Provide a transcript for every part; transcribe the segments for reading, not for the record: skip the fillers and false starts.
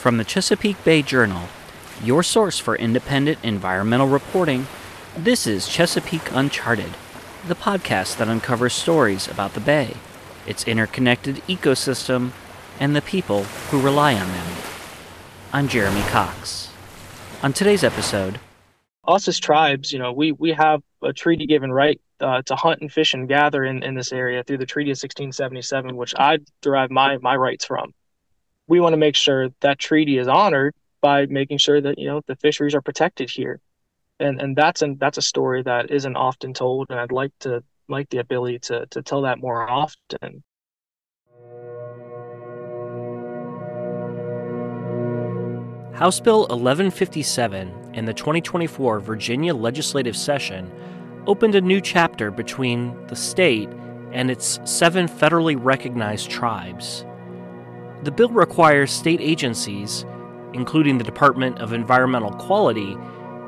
From the Chesapeake Bay Journal, your source for independent environmental reporting, this is Chesapeake Uncharted, the podcast that uncovers stories about the bay, its interconnected ecosystem, and the people who rely on them. I'm Jeremy Cox. On today's episode, us as tribes, we have a treaty-given right to hunt and fish and gather in this area through the Treaty of 1677, which I derive my rights from. We want to make sure that treaty is honored by making sure that the fisheries are protected here, and that's a story that isn't often told, and I'd like the ability to tell that more often. House Bill 1157 in the 2024 Virginia legislative session opened a new chapter between the state and its 7 federally recognized tribes. The bill requires state agencies, including the Department of Environmental Quality,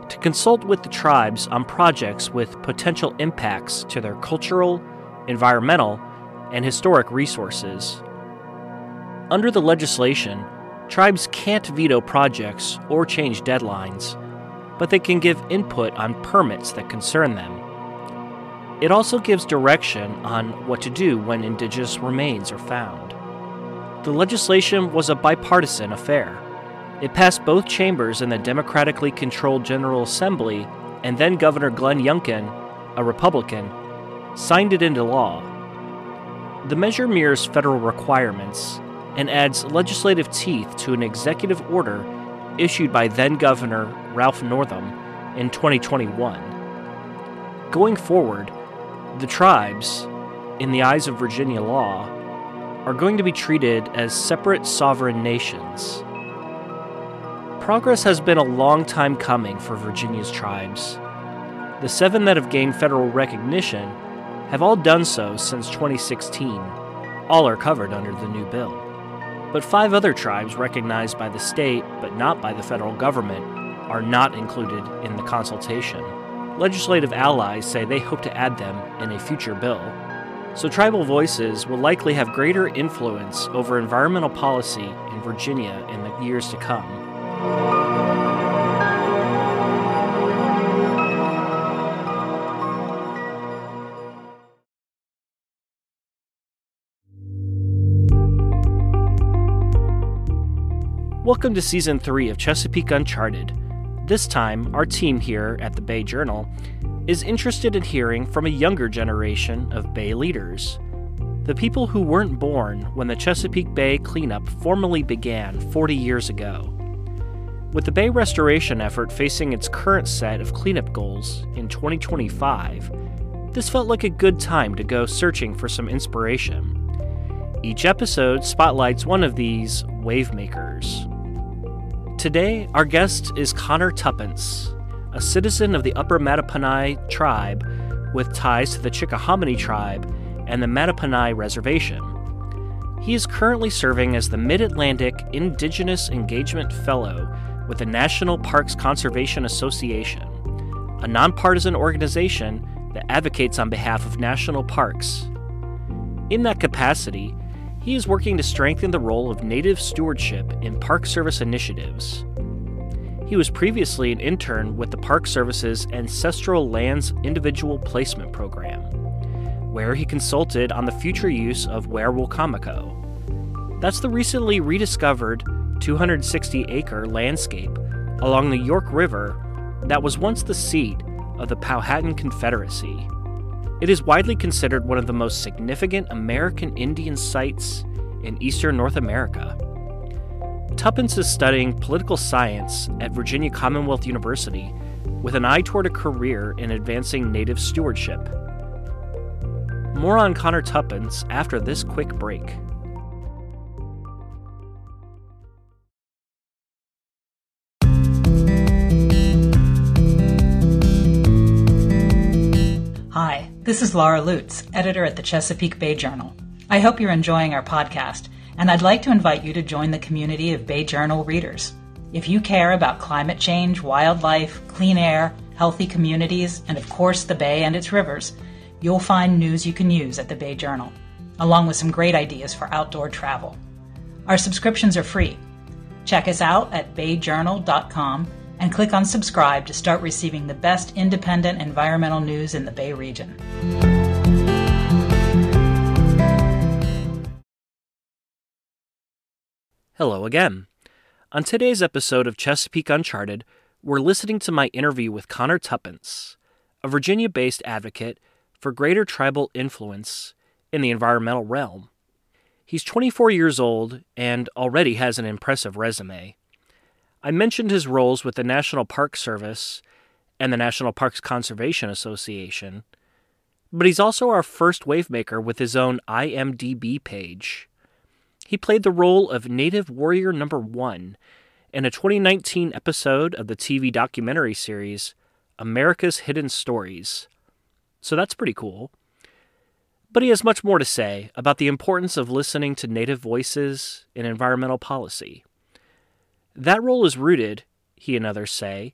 to consult with the tribes on projects with potential impacts to their cultural, environmental, and historic resources. Under the legislation, tribes can't veto projects or change deadlines, but they can give input on permits that concern them. It also gives direction on what to do when indigenous remains are found. The legislation was a bipartisan affair. It passed both chambers in the democratically controlled General Assembly, and then Governor Glenn Youngkin, a Republican, signed it into law. The measure mirrors federal requirements and adds legislative teeth to an executive order issued by then-Governor Ralph Northam in 2021. Going forward, the tribes, in the eyes of Virginia law, are going to be treated as separate sovereign nations. Progress has been a long time coming for Virginia's tribes. The 7 that have gained federal recognition have all done so since 2016. All are covered under the new bill. But 5 other tribes recognized by the state but not by the federal government are not included in the consultation. Legislative allies say they hope to add them in a future bill. So tribal voices will likely have greater influence over environmental policy in Virginia in the years to come. Welcome to Season 3 of Chesapeake Uncharted. This time, our team here at the Bay Journal is interested in hearing from a younger generation of Bay leaders, the people who weren't born when the Chesapeake Bay cleanup formally began 40 years ago. With the Bay restoration effort facing its current set of cleanup goals in 2025, this felt like a good time to go searching for some inspiration. Each episode spotlights one of these wave makers. Today, our guest is Connor Tupponce, a citizen of the Upper Mattaponi tribe with ties to the Chickahominy tribe and the Mattaponi Reservation. He is currently serving as the Mid-Atlantic Indigenous Engagement Fellow with the National Parks Conservation Association, a nonpartisan organization that advocates on behalf of national parks. In that capacity, he is working to strengthen the role of Native stewardship in Park Service initiatives. He was previously an intern with the Park Service's Ancestral Lands Individual Placement Program, where he consulted on the future use of Werowocomoco. That's the recently rediscovered 260-acre landscape along the York River that was once the seat of the Powhatan Confederacy. It is widely considered one of the most significant American Indian sites in eastern North America. Tupponce is studying political science at Virginia Commonwealth University with an eye toward a career in advancing Native stewardship. More on Connor Tupponce after this quick break. Hi, this is Laura Lutz, editor at the Chesapeake Bay Journal. I hope you're enjoying our podcast, and I'd like to invite you to join the community of Bay Journal readers. If you care about climate change, wildlife, clean air, healthy communities, and of course the Bay and its rivers, you'll find news you can use at the Bay Journal, along with some great ideas for outdoor travel. Our subscriptions are free. Check us out at bayjournal.com and click on subscribe to start receiving the best independent environmental news in the Bay region. Hello again. On today's episode of Chesapeake Uncharted, we're listening to my interview with Connor Tupponce, a Virginia-based advocate for greater tribal influence in the environmental realm. He's 24 years old and already has an impressive resume. I mentioned his roles with the National Park Service and the National Parks Conservation Association, but he's also our first wavemaker with his own IMDb page. He played the role of Native Warrior Number 1 in a 2019 episode of the TV documentary series America's Hidden Stories. So that's pretty cool. But he has much more to say about the importance of listening to Native voices in environmental policy. That role is rooted, he and others say,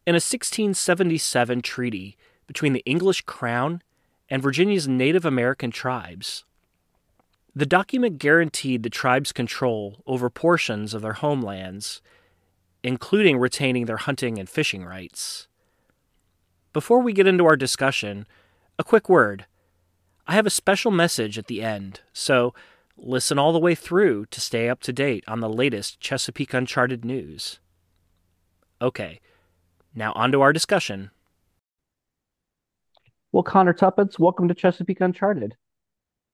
in a 1677 treaty between the English Crown and Virginia's Native American tribes. The document guaranteed the tribes' control over portions of their homelands, including retaining their hunting and fishing rights. Before we get into our discussion, a quick word. I have a special message at the end, so listen all the way through to stay up to date on the latest Chesapeake Uncharted news. Okay, now on to our discussion. Well, Connor Tupponce, welcome to Chesapeake Uncharted.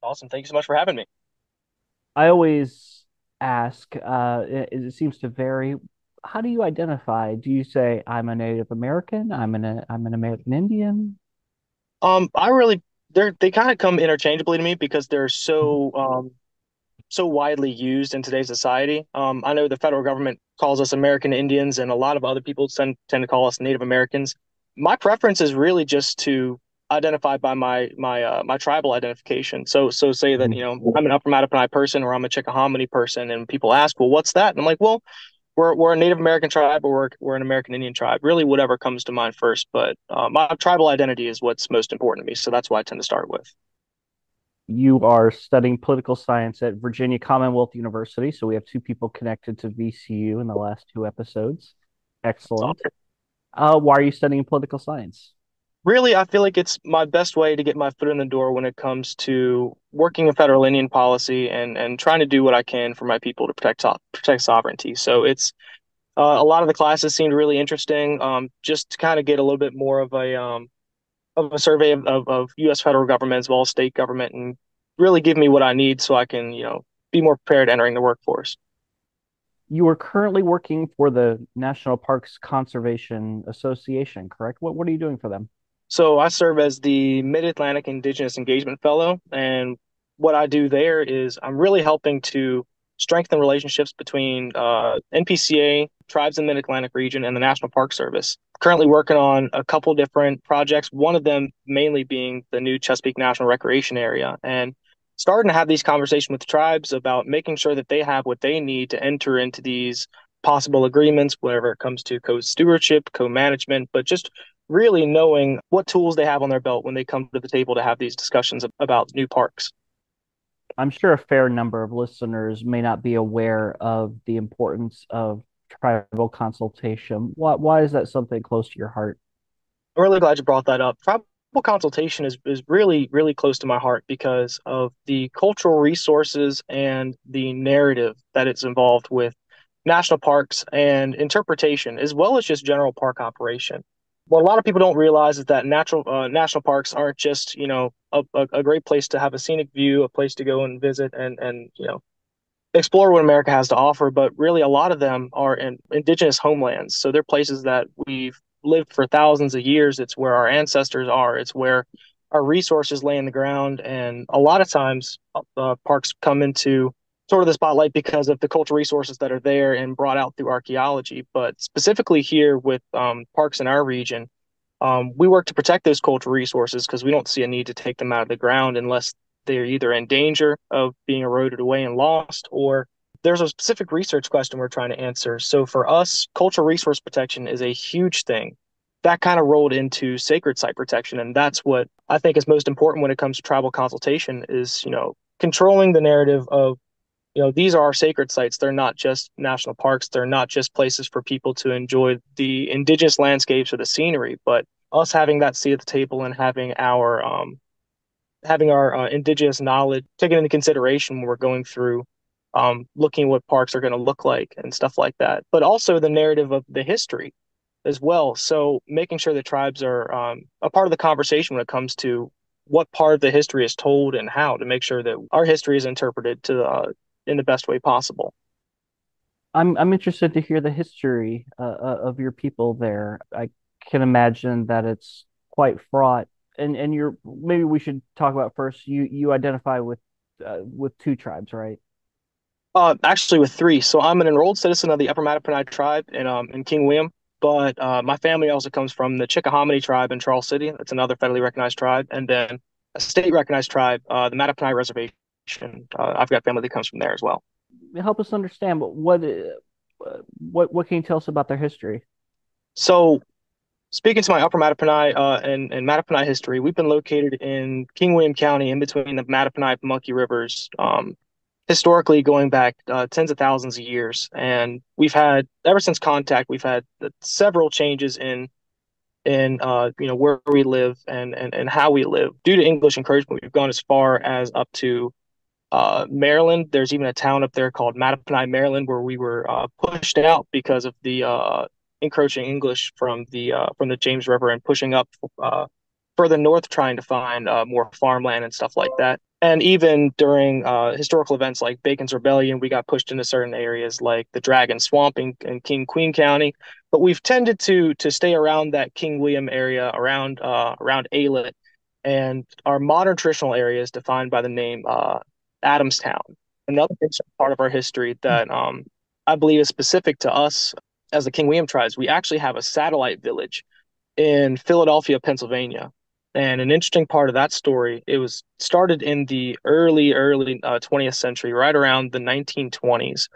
Awesome. Thank you so much for having me. I always ask, it seems to vary. How do you identify? Do you say I'm a Native American? I'm an American Indian? They kind of come interchangeably to me because they're so widely used in today's society. I know the federal government calls us American Indians, and a lot of other people tend to call us Native Americans. My preference is really just to identify by my tribal identification. So say that I'm an Upper Mattaponi person or I'm a Chickahominy person, and people ask, well, what's that? And I'm like, well, we're a Native American tribe, or we're an American Indian tribe. Really, whatever comes to mind first. But my tribal identity is what's most important to me, so that's what I tend to start with. You are studying political science at Virginia Commonwealth University, so we have two people connected to VCU in the last two episodes. Excellent. Why are you studying political science? Really, I feel like it's my best way to get my foot in the door when it comes to working in federal Indian policy and trying to do what I can for my people to protect sovereignty. So it's a lot of the classes seemed really interesting, just to kind of get a little bit more of a survey of U.S. federal government as well as state government, and really give me what I need so I can be more prepared entering the workforce. You are currently working for the National Parks Conservation Association, correct? What are you doing for them? So I serve as the Mid-Atlantic Indigenous Engagement Fellow, and what I do there is I'm really helping to strengthen relationships between NPCA, tribes in the Mid-Atlantic region, and the National Park Service. Currently working on a couple different projects, one of them mainly being the new Chesapeake National Recreation Area, and starting to have these conversations with the tribes about making sure that they have what they need to enter into these possible agreements, whenever it comes to co-stewardship, co-management, but just really knowing what tools they have on their belt when they come to the table to have these discussions about new parks. I'm sure a fair number of listeners may not be aware of the importance of tribal consultation. Why is that something close to your heart? I'm really glad you brought that up. Tribal consultation is really, really close to my heart because of the cultural resources and the narrative that it's involved with national parks and interpretation, as well as just general park operation. What a lot of people don't realize is that national parks aren't just, a great place to have a scenic view, a place to go and visit and explore what America has to offer, but really a lot of them are in indigenous homelands. So they're places that we've lived for thousands of years. It's where our ancestors are. It's where our resources lay in the ground. And a lot of times parks come into sort of the spotlight because of the cultural resources that are there and brought out through archaeology. But specifically here with parks in our region, we work to protect those cultural resources because we don't see a need to take them out of the ground unless they're either in danger of being eroded away and lost, or there's a specific research question we're trying to answer. So for us, cultural resource protection is a huge thing. That kind of rolled into sacred site protection. And that's what I think is most important when it comes to tribal consultation is, controlling the narrative of these are our sacred sites. They're not just national parks. They're not just places for people to enjoy the indigenous landscapes or the scenery, but us having that seat at the table and having our indigenous knowledge taken into consideration when we're going through looking what parks are going to look like and stuff like that, but also the narrative of the history as well. So making sure the tribes are a part of the conversation when it comes to what part of the history is told and how to make sure that our history is interpreted in the best way possible. I'm interested to hear the history of your people there. I can imagine that it's quite fraught. And you're maybe we should talk about first. You identify with two tribes, right? Actually, with three. So I'm an enrolled citizen of the Upper Mattaponi tribe in King William, but my family also comes from the Chickahominy tribe in Charles City. That's another federally recognized tribe, and then a state recognized tribe, the Mattaponi Reservation. I've got family that comes from there as well. Help us understand, but what can you tell us about their history? So, speaking to my Upper Mattaponi and Mattaponi history, we've been located in King William County, in between the Mattaponi and Pamunkey rivers. Historically going back tens of thousands of years, and we've had ever since contact we've had several changes in where we live and how we live due to English encouragement. We've gone as far as up to Maryland. There's even a town up there called Mattaponi, Maryland, where we were pushed out because of the encroaching English from the James River and pushing up further north, trying to find more farmland and stuff like that. And even during historical events like Bacon's Rebellion, we got pushed into certain areas like the Dragon Swamp in King Queen County. But we've tended to stay around that King William area, around Alet, and our modern traditional area is defined by the name Adamstown. Another part of our history that I believe is specific to us as the King William tribes. We actually have a satellite village in Philadelphia, Pennsylvania. And an interesting part of that story, it was started in the early 20th century, right around the 1920s.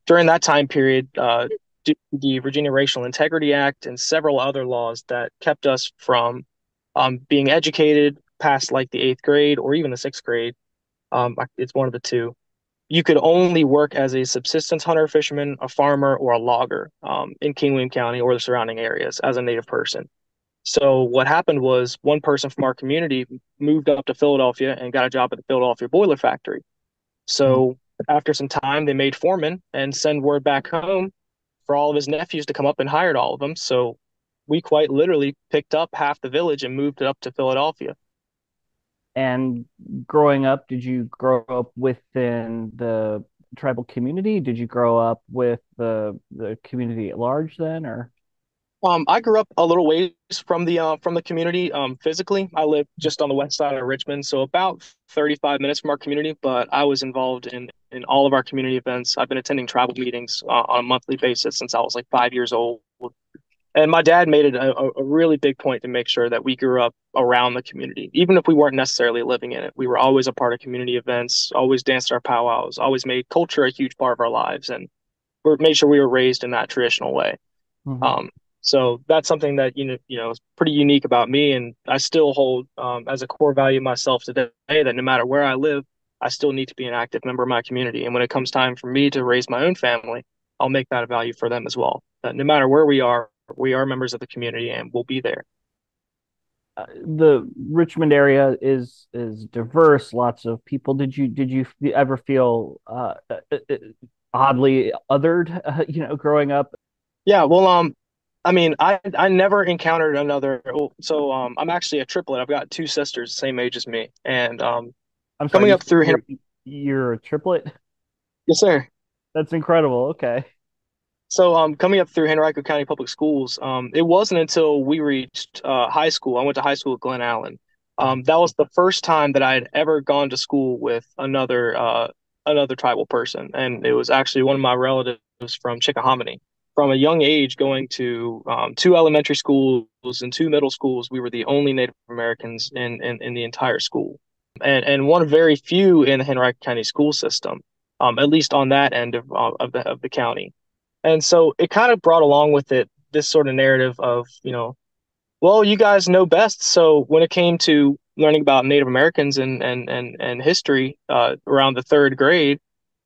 During that time period, the Virginia Racial Integrity Act and several other laws that kept us from being educated past like the 8th grade or even the 6th grade. It's one of the two. You could only work as a subsistence hunter, fisherman, a farmer, or a logger in King William County or the surrounding areas as a Native person. So what happened was one person from our community moved up to Philadelphia and got a job at the Philadelphia Boiler Factory. So after some time, they made foreman and send word back home for all of his nephews to come up and hired all of them. So we quite literally picked up half the village and moved it up to Philadelphia. And growing up, did you grow up within the tribal community? Did you grow up with the community at large then, or? I grew up a little ways from the community. Physically, I live just on the west side of Richmond, so about 35 minutes from our community. But I was involved in all of our community events. I've been attending tribal meetings on a monthly basis since I was like 5 years old. And my dad made it a really big point to make sure that we grew up around the community, even if we weren't necessarily living in it. We were always a part of community events, always danced our powwows, always made culture a huge part of our lives, and we made sure we were raised in that traditional way. Mm-hmm. So that's something that is pretty unique about me, and I still hold as a core value myself today that no matter where I live, I still need to be an active member of my community. And when it comes time for me to raise my own family, I'll make that a value for them as well. That no matter where we are members of the community, and we'll be there. The Richmond area is diverse, lots of people. Did you ever feel oddly othered, growing up? Yeah, well, I mean, I never encountered another. So I'm actually a triplet. I've got two sisters, same age as me, and I'm sorry, coming up through you're a triplet? Yes, sir. That's incredible. Okay. So coming up through Henrico County Public Schools, it wasn't until we reached high school. I went to high school at Glen Allen. That was the first time that I had ever gone to school with another tribal person, and it was actually one of my relatives from Chickahominy. From a young age, going to two elementary schools and two middle schools, we were the only Native Americans in the entire school, and one of very few in the Henrico County school system, at least on that end of the county. And so it kind of brought along with it this sort of narrative of, well, you guys know best. So when it came to learning about Native Americans and history around the third grade,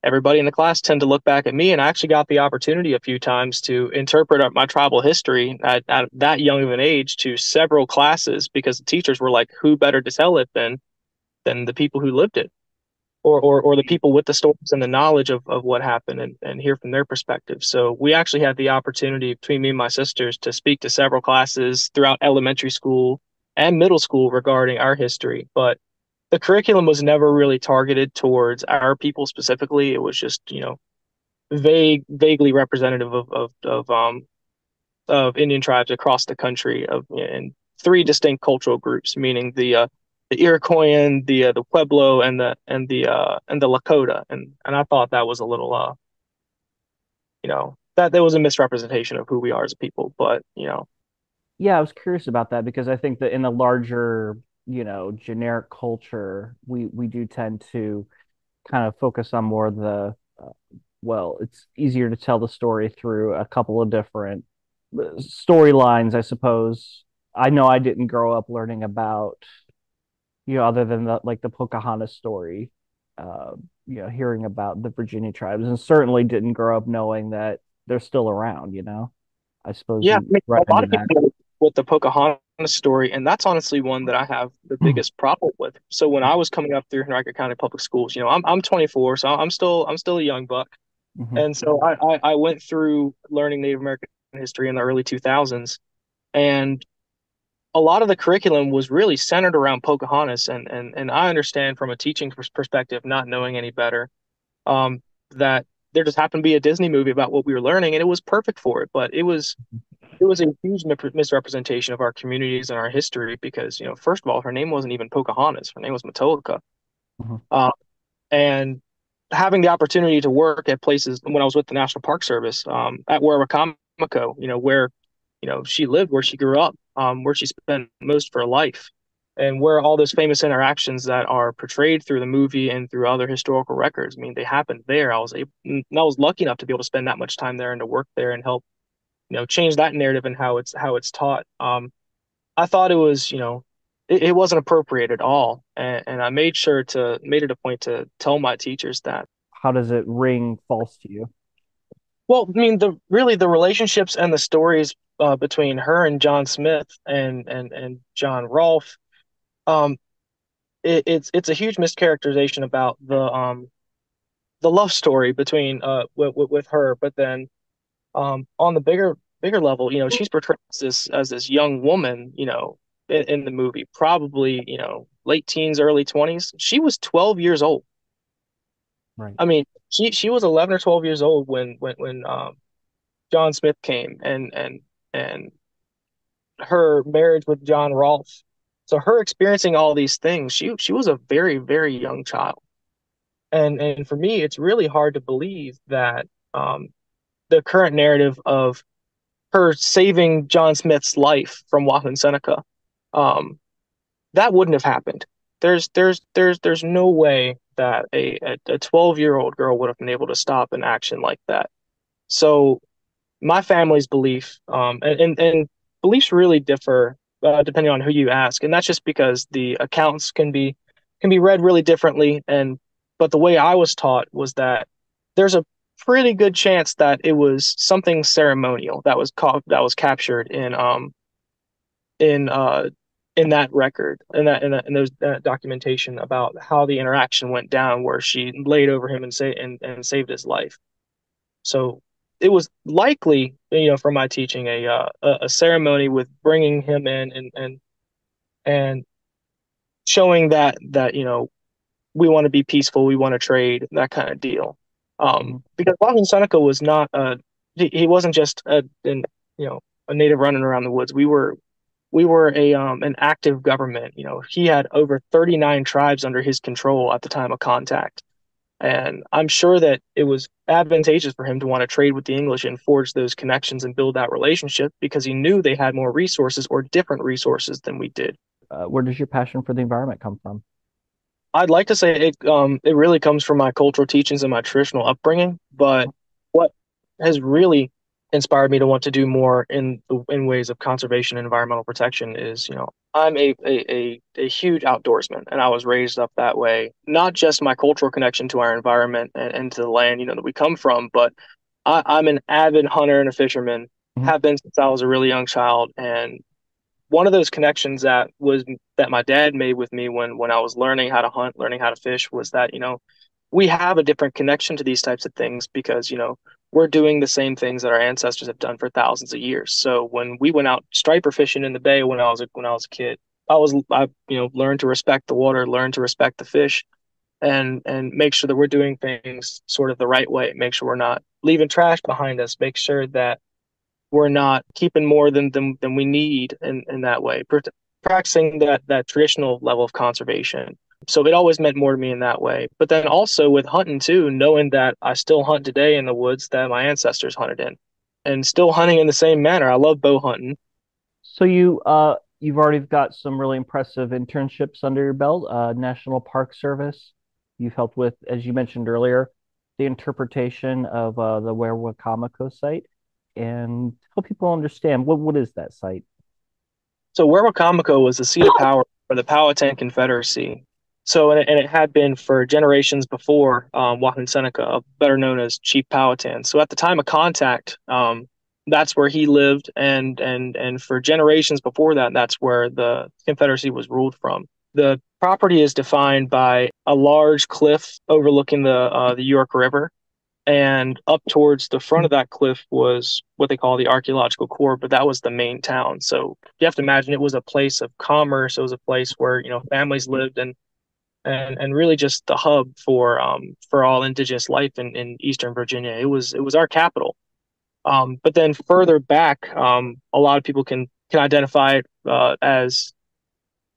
everybody in the class tend to look back at me, and I actually got the opportunity a few times to interpret my tribal history at that young of an age to several classes, because the teachers were like, who better to tell it than the people who lived it, or the people with the stories and the knowledge of what happened, and hear from their perspective. So we actually had the opportunity between me and my sisters to speak to several classes throughout elementary school and middle school regarding our history. But the curriculum was never really targeted towards our people specifically. It was just, vaguely representative of Indian tribes across the country, in three distinct cultural groups, meaning the Iroquoian, the Pueblo, and the Lakota. And I thought that was a little that there was a misrepresentation of who we are as a people. But Yeah, I was curious about that because I think that in the larger, generic culture, we do tend to kind of focus on more of the, well, it's easier to tell the story through a couple of different storylines, I suppose. I know I didn't grow up learning about, other than the Pocahontas story, uh, hearing about the Virginia tribes, and certainly didn't grow up knowing that they're still around, I suppose yeah, I you mean, right a lot into of that. people with the Pocahontas story, and that's honestly one that I have the biggest problem with. So when I was coming up through Henrico County Public Schools, I'm 24, so I'm still a young buck. Mhm. And so I went through learning Native American history in the early 2000s, and a lot of the curriculum was really centered around Pocahontas. And I understand from a teaching perspective, not knowing any better, that there just happened to be a Disney movie about what we were learning, and it was perfect for it. But it was a huge misrepresentation of our communities and our history, because, first of all, her name wasn't even Pocahontas. Her name was Matoaka. Mhm. Uh, and having the opportunity to work at places when I was with the National Park Service, at Werowocomoco, where, she lived, where she grew up, where she spent most of her life, and where all those famous interactions that are portrayed through the movie and through other historical records, I mean, they happened there. I was lucky enough to be able to spend that much time there and to work there and help, change that narrative and how it's taught. I thought it wasn't appropriate at all, and I made it a point to tell my teachers that. How does it ring false to you? Well, I mean, the relationships and the stories, between her and John Smith and John Rolfe, um, it's a huge mischaracterization about the love story between, with her. But then, on the bigger level, she's portrayed as this young woman, in the movie, probably, late teens, early 20s. She was 12 years old. Right. I mean, she was 11 or 12 years old when John Smith came, and her marriage with John Rolfe. So her experiencing all these things, she was a very, very young child. And for me, it's really hard to believe that, the current narrative of her saving John Smith's life from Watson Seneca, um, that wouldn't have happened. There's no way that a 12-year-old girl would have been able to stop an action like that. So my family's belief, and beliefs really differ, depending on who you ask, and that's just because the accounts can be read really differently. But the way I was taught was that there's a pretty good chance that it was something ceremonial that was captured in uh in that record, in those documentation about how the interaction went down, where she laid over him and saved his life. So it was likely, from my teaching, a ceremony with bringing him in, and showing that we want to be peaceful, we want to trade, that kind of deal. Mhm. Because Bobby Seneca was not he wasn't just a native running around the woods. We were an active government. He had over 39 tribes under his control at the time of contact. And I'm sure that it was advantageous for him to want to trade with the English and forge those connections and build that relationship, because he knew they had more resources, or different resources, than we did. Where does your passion for the environment come from? I'd like to say it really comes from my cultural teachings and my traditional upbringing, but what has really inspired me to want to do more in ways of conservation and environmental protection is, I'm a huge outdoorsman, and I was raised up that way. Not just my cultural connection to our environment and to the land, that we come from, but I'm an avid hunter and a fisherman, Mhm. have been since I was a really young child. And one of those connections that my dad made with me when I was learning how to hunt, learning how to fish, was that, we have a different connection to these types of things because, we're doing the same things that our ancestors have done for thousands of years. So when we went out striper fishing in the bay when I was a kid, I learned to respect the water, learned to respect the fish, and make sure that we're doing things sort of the right way. Make sure we're not leaving trash behind us. Make sure that we're not keeping more than we need in that way. Practicing that traditional level of conservation. So it always meant more to me in that way. But then also with hunting too, knowing that I still hunt today in the woods that my ancestors hunted in, and still hunting in the same manner. I love bow hunting. So you've already got some really impressive internships under your belt. National Park Service. You've helped with, as you mentioned earlier, the interpretation of the Werowocomoco site, and help people understand what is that site. So Werowocomoco was the seat of power for the Powhatan Confederacy. So and it had been for generations before Wahun Seneca, better known as Chief Powhatan. So at the time of contact, that's where he lived, and for generations before that, that's where the Confederacy was ruled from. The property is defined by a large cliff overlooking the York River, and up towards the front of that cliff was what they call the archaeological core, but that was the main town. So you have to imagine it was a place of commerce. It was a place where families lived, and really just the hub for all indigenous life in Eastern Virginia. It was our capital. But then further back, a lot of people can identify it as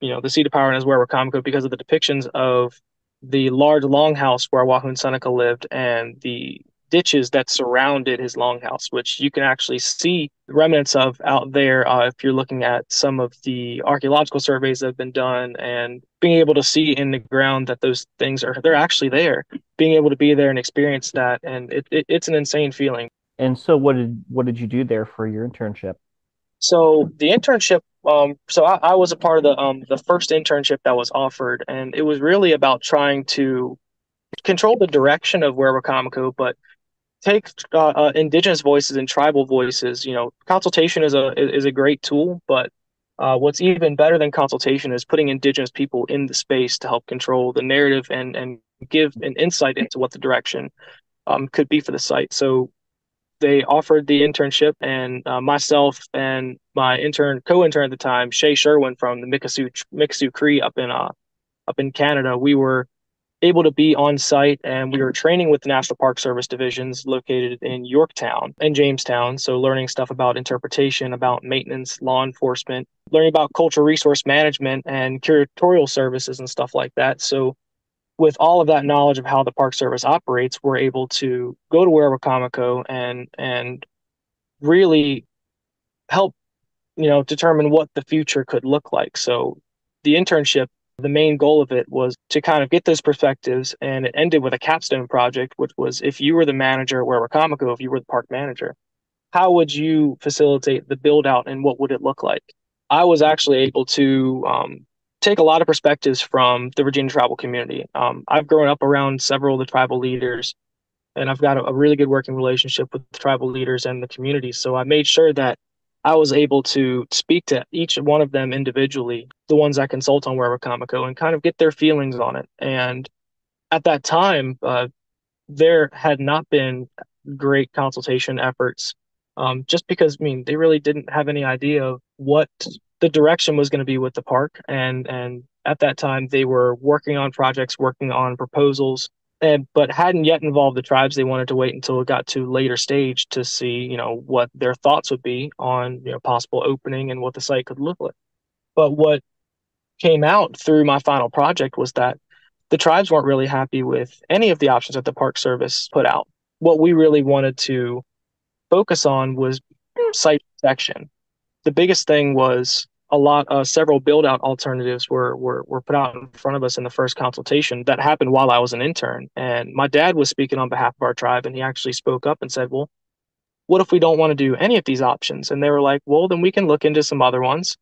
the seat of power and as Werowocomoco because of the depictions of the large longhouse where Wahun Seneca lived and the ditches that surrounded his longhouse, which you can actually see remnants of out there if you're looking at some of the archaeological surveys that have been done and being able to see in the ground that those things they're actually there, being able to be there and experience that. And it's an insane feeling. And so what did you do there for your internship? So the internship, so I was a part of the first internship that was offered, and it was really about trying to control the direction of Werowocomoco, but take indigenous voices and tribal voices. Consultation is a great tool, but what's even better than consultation is putting indigenous people in the space to help control the narrative and give an insight into what the direction could be for the site. So they offered the internship, and myself and my co-intern at the time, Shay Sherwin from the Mikisew Cree up in Canada, we were able to be on site, and we were training with the National Park Service divisions located in Yorktown and Jamestown. So learning stuff about interpretation, about maintenance, law enforcement, learning about cultural resource management and curatorial services and stuff like that. So with all of that knowledge of how the Park Service operates, we're able to go to Werowocomoco and really help, determine what the future could look like. So the internship, the main goal of it was to kind of get those perspectives, and it ended with a capstone project, which was if you were the manager at Werowocomoco, if you were the park manager, how would you facilitate the build out and what would it look like? I was actually able to take a lot of perspectives from the Virginia tribal community. I've grown up around several of the tribal leaders, and I've got a really good working relationship with the tribal leaders and the community. So I made sure that I was able to speak to each one of them individually, the ones I consult on Werowocomoco, and kind of get their feelings on it. And at that time, there had not been great consultation efforts, just because, I mean, they really didn't have any idea of what the direction was going to be with the park. And at that time, they were working on projects, working on proposals, but hadn't yet involved the tribes. They wanted to wait until it got to later stage to see, what their thoughts would be on, possible opening and what the site could look like. But what came out through my final project was that the tribes weren't really happy with any of the options that the Park Service put out. What we really wanted to focus on was site protection. The biggest thing was several build out alternatives were put out in front of us in the first consultation that happened while I was an intern. And my dad was speaking on behalf of our tribe, and he actually spoke up and said, well, what if we don't want to do any of these options? And they were like, well, then we can look into some other ones.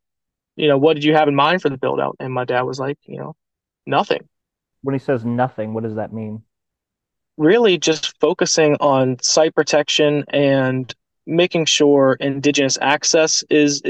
what did you have in mind for the build out? And my dad was like, nothing. When he says nothing, what does that mean? Really just focusing on site protection and making sure Indigenous access is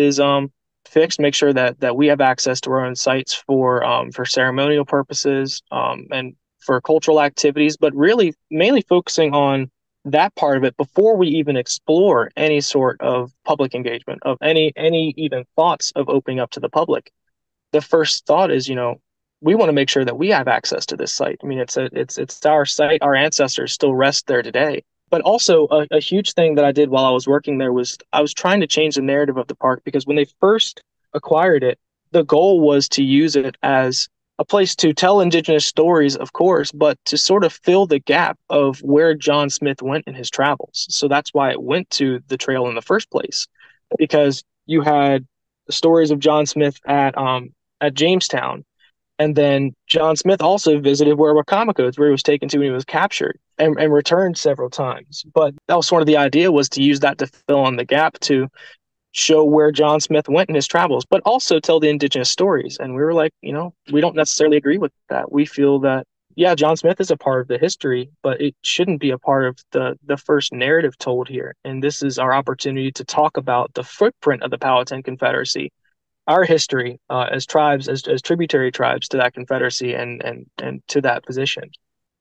fixed. Make sure that we have access to our own sites for ceremonial purposes and for cultural activities, but really mainly focusing on that part of it before we even explore any sort of public engagement of any even thoughts of opening up to the public. The first thought is, we want to make sure that we have access to this site. I mean, it's our site. Our ancestors still rest there today. But also a huge thing that I did while I was working there was I was trying to change the narrative of the park, because when they first acquired it, the goal was to use it as a place to tell Indigenous stories, of course, but to sort of fill the gap of where John Smith went in his travels. So that's why it went to the trail in the first place, because you had the stories of John Smith at Jamestown. And then John Smith also visited Werowocomoco, where he was taken to when he was captured, and returned several times. But that was sort of the idea, was to use that to fill in the gap, to show where John Smith went in his travels, but also tell the Indigenous stories. And we were like, we don't necessarily agree with that. We feel that, yeah, John Smith is a part of the history, but it shouldn't be a part of the first narrative told here. And this is our opportunity to talk about the footprint of the Powhatan Confederacy, our history as tribes, as tributary tribes to that confederacy and to that position.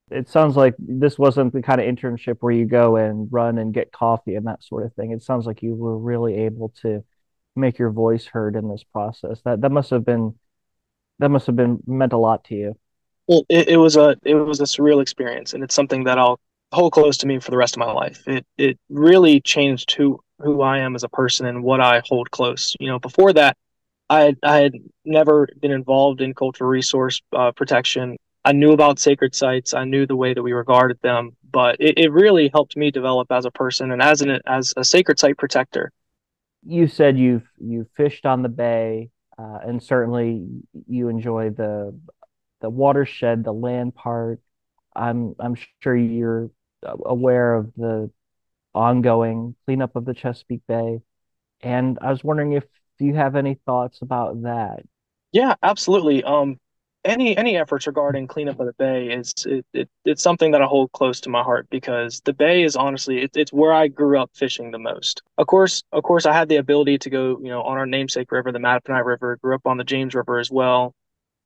It sounds like this wasn't the kind of internship where you go and run and get coffee and that sort of thing. It sounds like you were really able to make your voice heard in this process. That must have been meant a lot to you. Well, it was a surreal experience, and it's something that I'll hold close to me for the rest of my life. It really changed who I am as a person and what I hold close. Before that, I had never been involved in cultural resource protection. I knew about sacred sites. I knew the way that we regarded them, but it really helped me develop as a person and as a sacred site protector. You said you've fished on the bay, and certainly you enjoy the watershed, the land part. I'm sure you're aware of the ongoing cleanup of the Chesapeake Bay, and I was wondering if you have any thoughts about that. Yeah, absolutely. Any efforts regarding cleanup of the bay it's something that I hold close to my heart, because the bay is honestly it's where I grew up fishing the most. Of course, I had the ability to go on our namesake river, the Mattaponi River. Grew up on the James River as well,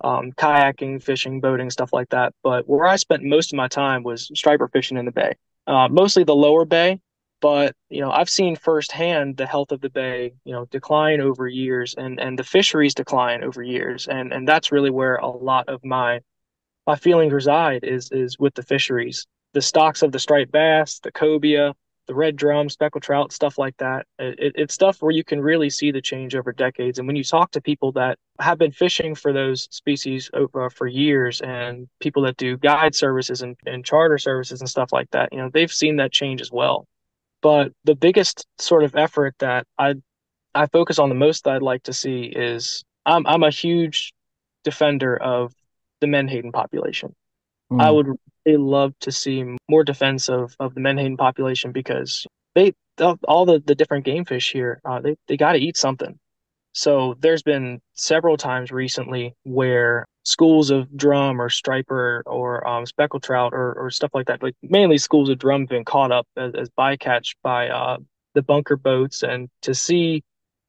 kayaking, fishing, boating, stuff like that. But where I spent most of my time was striper fishing in the bay, mostly the lower bay. But I've seen firsthand the health of the bay, decline over years, and the fisheries decline over years, and that's really where a lot of my feelings reside is with the fisheries, the stocks of the striped bass, the cobia, the red drum, speckled trout, stuff like that. It's stuff where you can really see the change over decades. And when you talk to people that have been fishing for those species for years, and people that do guide services and charter services and stuff like that, they've seen that change as well. But the biggest sort of effort that I focus on the most that I'd like to see is I'm a huge defender of the menhaden population. I Mm. would really love to see more defense of the menhaden population, because they all the different game fish here, they got to eat something. So there's been several times recently where schools of drum or striper or speckled trout or stuff like that, like mainly schools of drum, have been caught up as bycatch by the bunker boats, and to see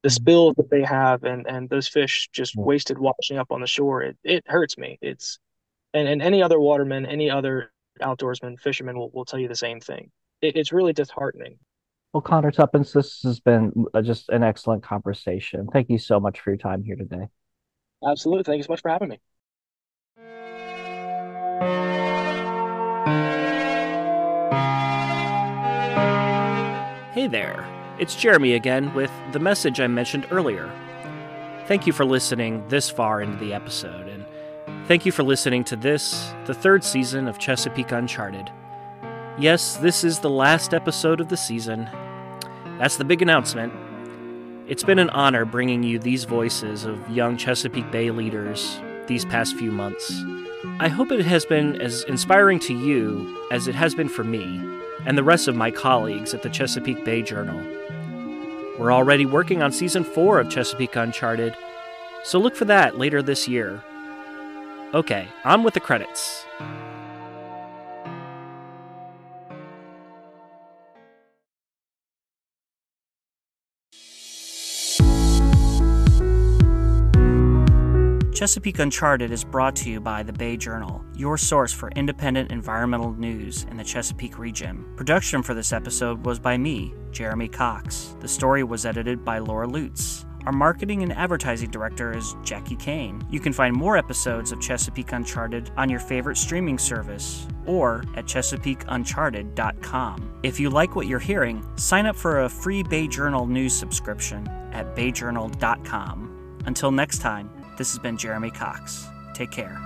the spills that they have, and those fish just wasted washing up on the shore, it hurts me. And any other waterman, any other outdoorsman, fisherman will tell you the same thing. It's really disheartening. Well, Connor Tuppence, this has been just an excellent conversation. Thank you so much for your time here today. Absolutely. Thank you so much for having me. Hey there, it's Jeremy again with the message I mentioned earlier. Thank you for listening this far into the episode, and thank you for listening to this, the third season of Chesapeake Uncharted. Yes, this is the last episode of the season. That's the big announcement. It's been an honor bringing you these voices of young Chesapeake Bay leaders these past few months. I hope it has been as inspiring to you as it has been for me and the rest of my colleagues at the Chesapeake Bay Journal. We're already working on Season 4 of Chesapeake Uncharted, So look for that later this year. Okay, on with the credits. Chesapeake Uncharted is brought to you by the Bay Journal, your source for independent environmental news in the Chesapeake region. Production for this episode was by me, Jeremy Cox. The story was edited by Laura Lutz. Our marketing and advertising director is Jackie Kane. You can find more episodes of Chesapeake Uncharted on your favorite streaming service or at ChesapeakeUncharted.com. If you like what you're hearing, sign up for a free Bay Journal news subscription at BayJournal.com. Until next time, this has been Jeremy Cox. Take care.